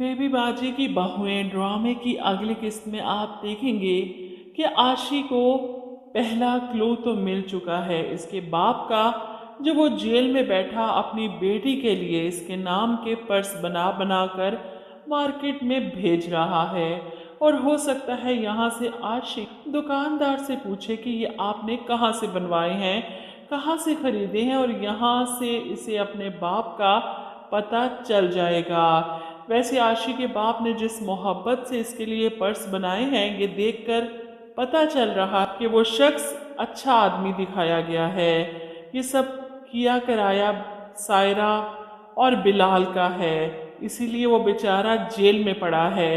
Baby बाजी की बहुएं ड्रामे की अगली किस्त में आप देखेंगे कि आशी को पहला क्लू तो मिल चुका है इसके बाप का, जो वो जेल में बैठा अपनी बेटी के लिए इसके नाम के पर्स बना बना कर मार्केट में भेज रहा है। और हो सकता है यहाँ से आशी दुकानदार से पूछे कि ये आपने कहाँ से बनवाए हैं, कहाँ से खरीदे हैं, और यहाँ से इसे अपने बाप का पता चल जाएगा। वैसे आशी के बाप ने जिस मोहब्बत से इसके लिए पर्स बनाए हैं, ये देखकर पता चल रहा कि वो शख्स अच्छा आदमी दिखाया गया है। ये सब किया कराया सायरा और बिलाल का है, इसीलिए वो बेचारा जेल में पड़ा है।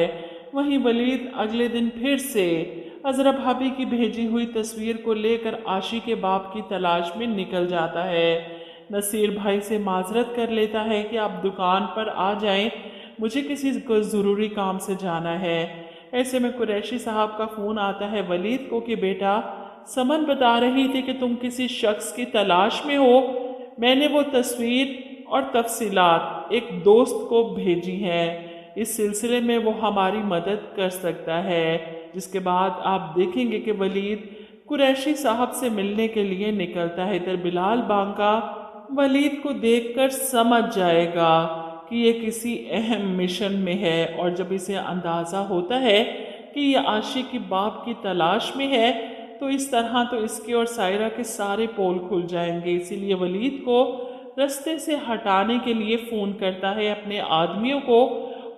वहीं वलीद अगले दिन फिर से अजरा भाभी की भेजी हुई तस्वीर को लेकर आशी के बाप की तलाश में निकल जाता है। नसीर भाई से माजरत कर लेता है कि आप दुकान पर आ जाएं, मुझे किसी ज़रूरी काम से जाना है। ऐसे में कुरैशी साहब का फ़ोन आता है वलीद को कि बेटा, समन बता रही थी कि तुम किसी शख्स की तलाश में हो। मैंने वो तस्वीर और तफसीलात एक दोस्त को भेजी हैं, इस सिलसिले में वो हमारी मदद कर सकता है। जिसके बाद आप देखेंगे कि वलीद कुरैशी साहब से मिलने के लिए निकलता है। इधर बिलाल बांका वलीद को देखकर समझ जाएगा कि ये किसी अहम मिशन में है, और जब इसे अंदाज़ा होता है कि ये आशी की बाप की तलाश में है, तो इस तरह तो इसके और सायरा के सारे पोल खुल जाएंगे। इसीलिए वलीद को रास्ते से हटाने के लिए फ़ोन करता है अपने आदमियों को,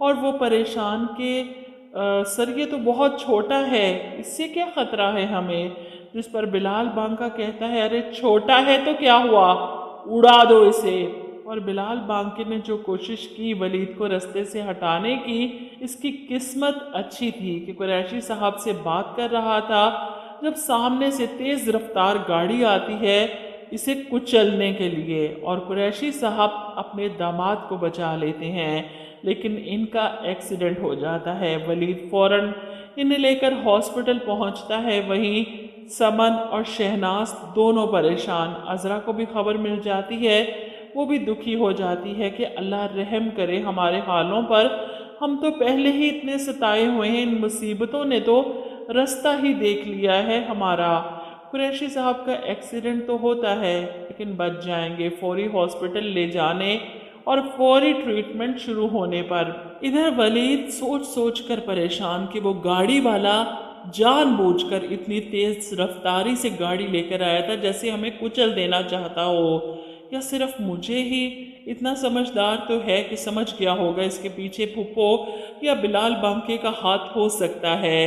और वो परेशान के सर ये तो बहुत छोटा है, इससे क्या ख़तरा है हमें। जिस पर बिलाल बांका कहता है, अरे छोटा है तो क्या हुआ, उड़ा दो इसे। और बिलाल बांके ने जो कोशिश की वलीद को रास्ते से हटाने की, इसकी किस्मत अच्छी थी कि कुरैशी साहब से बात कर रहा था जब सामने से तेज़ रफ्तार गाड़ी आती है इसे कुचलने के लिए, और कुरैशी साहब अपने दामाद को बचा लेते हैं, लेकिन इनका एक्सीडेंट हो जाता है। वलीद फौरन इन्हें लेकर हॉस्पिटल पहुंचता है। वहीं समन और शहनाज दोनों परेशान। अजरा को भी खबर मिल जाती है, वो भी दुखी हो जाती है कि अल्लाह रहम करे हमारे हालों पर, हम तो पहले ही इतने सताए हुए हैं, इन मुसीबतों ने तो रास्ता ही देख लिया है हमारा। कुरैशी साहब का एक्सीडेंट तो होता है लेकिन बच जाएंगे फौरी हॉस्पिटल ले जाने और फौरी ट्रीटमेंट शुरू होने पर। इधर वलीद सोच सोच कर परेशान कि वो गाड़ी वाला जानबूझकर इतनी तेज रफ्तारी से गाड़ी लेकर आया था जैसे हमें कुचल देना चाहता हो, या सिर्फ मुझे ही इतना समझदार तो है कि समझ गया होगा इसके पीछे फुप्पो या बिलाल बांके का हाथ हो सकता है,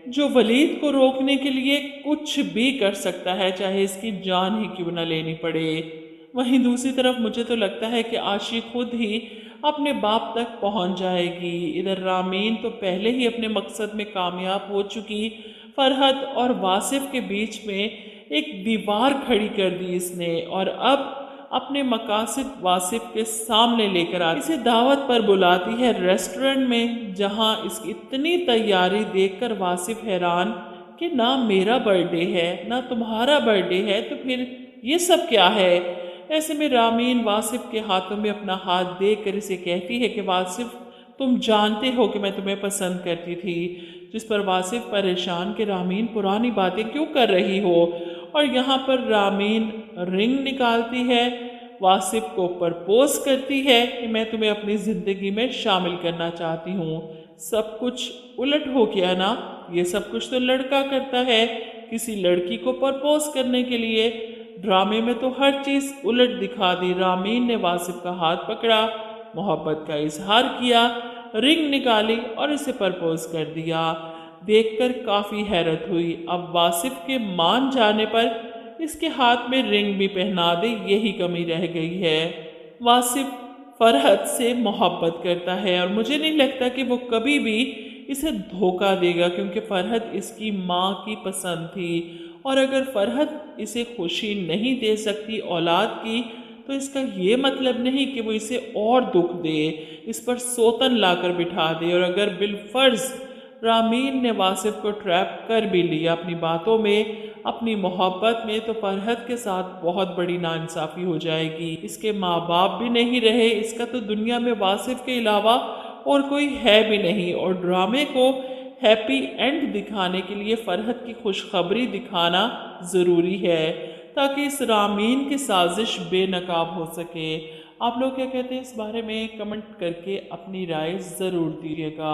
जो वलीद को रोकने के लिए कुछ भी कर सकता है, चाहे इसकी जान ही क्यों न लेनी पड़े। वहीं दूसरी तरफ मुझे तो लगता है कि आशी खुद ही अपने बाप तक पहुंच जाएगी। इधर रामीन तो पहले ही अपने मकसद में कामयाब हो चुकी, फरहत और वासिफ के बीच में एक दीवार खड़ी कर दी इसने, और अब अपने मकासद वासिफ के सामने लेकर आती, इसे दावत पर बुलाती है रेस्टोरेंट में, जहां इसकी इतनी तैयारी देखकर वासिफ हैरान कि ना मेरा बर्थडे है ना तुम्हारा बर्थडे है, तो फिर ये सब क्या है। ऐसे में रामीन वासिफ के हाथों में अपना हाथ देकर इसे कहती है कि वासिफ, तुम जानते हो कि मैं तुम्हें पसंद करती थी। जिस पर वासिफ परेशान कि रामीन पुरानी बातें क्यों कर रही हो, और यहाँ पर रामीन रिंग निकालती है, वासिफ को प्रपोज करती है कि मैं तुम्हें अपनी ज़िंदगी में शामिल करना चाहती हूँ। सब कुछ उलट हो गया ना, ये सब कुछ तो लड़का करता है किसी लड़की को प्रपोज करने के लिए, ड्रामे में तो हर चीज़ उलट दिखा दी। रामीन ने वासिफ का हाथ पकड़ा, मोहब्बत का इजहार किया, रिंग निकाली और इसे प्रपोज कर दिया। देखकर काफ़ी हैरत हुई। अब वासिफ के मान जाने पर इसके हाथ में रिंग भी पहना दे, यही कमी रह गई है। वासिफ फरहत से मोहब्बत करता है और मुझे नहीं लगता कि वो कभी भी इसे धोखा देगा, क्योंकि फरहत इसकी माँ की पसंद थी, और अगर फरहत इसे खुशी नहीं दे सकती औलाद की, तो इसका ये मतलब नहीं कि वो इसे और दुख दे, इस पर सोतन लाकर बिठा दे। और अगर बिलफर्ज रामीन ने वासिफ को ट्रैप कर भी लिया अपनी बातों में, अपनी मोहब्बत में, तो फरहत के साथ बहुत बड़ी नाइंसाफ़ी हो जाएगी। इसके माँ बाप भी नहीं रहे, इसका तो दुनिया में वासिफ के अलावा और कोई है भी नहीं, और ड्रामे को हैप्पी एंड दिखाने के लिए फरहत की खुशखबरी दिखाना ज़रूरी है ताकि इस रामीन की साजिश बेनकाब हो सके। आप लोग क्या कहते हैं इस बारे में? कमेंट करके अपनी राय ज़रूर दीजिएगा।